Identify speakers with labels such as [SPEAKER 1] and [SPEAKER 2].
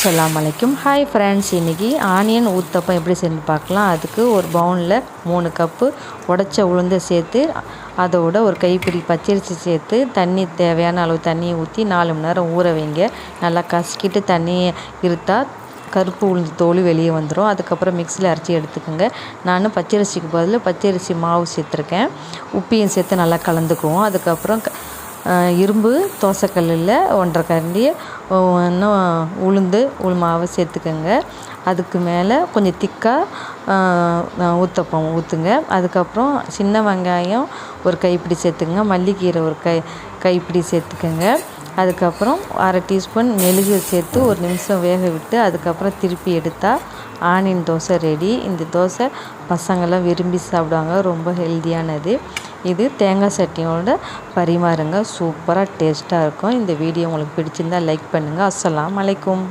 [SPEAKER 1] அஸ்ஸலாமு அலைக்கும். Hi friends, இன்றைக்கி ஆனியன் ஊத்தப்பம் எப்படி செஞ்சு பார்க்கலாம். அதுக்கு ஒரு பவுனில் 3 கப்பு உடச்ச உளுந்தை சேர்த்து, அதோட ஒரு கைப்பிடி பச்சரிசி சேர்த்து, தண்ணி தேவையான அளவு தண்ணியை ஊற்றி 4 மணி நேரம் ஊற வைங்க. நல்லா கசக்கிட்டு தண்ணியை இருத்தா கருப்பு உளுந்து தோல் வெளியே வந்துடும். அதுக்கப்புறம் மிக்சியில் அரைச்சி எடுத்துக்கோங்க. நான் பச்சரிசிக்கு பதில் பச்சரிசி மாவு சேர்த்துருக்கேன். உப்பையும் சேர்த்து நல்லா கலந்துக்குவோம். அதுக்கப்புறம் இரும்பு தோசைக்கல்லில் 1.5 கரண்டி இன்னும் உளுந்து மாவை சேர்த்துக்கோங்க. அதுக்கு மேலே கொஞ்சம் திக்காக ஊத்தப்பம் ஊற்றுங்க. அதுக்கப்புறம் சின்ன வெங்காயம் ஒரு கைப்பிடி சேர்த்துக்கங்க. மல்லிக்கீரை ஒரு கைப்பிடி சேர்த்துக்கோங்க. அதுக்கப்புறம் 1/2 டீஸ்பூன் மெழுகு சேர்த்து 1 நிமிஷம் வேக விட்டு அதுக்கப்புறம் திருப்பி எடுத்தால் ஆனியன் தோசை ரெடி. இந்த தோசை பசங்கள்லாம் விரும்பி சாப்பிடுவாங்க. ரொம்ப ஹெல்த்தியானது. இது தேங்காய் சட்னியோட பரிமாறுங்க. சூப்பராக டேஸ்ட்டாக இருக்கும். இந்த வீடியோ உங்களுக்கு பிடிச்சிருந்தால் லைக் பண்ணுங்கள். அஸ்ஸலாமு அலைக்கும்.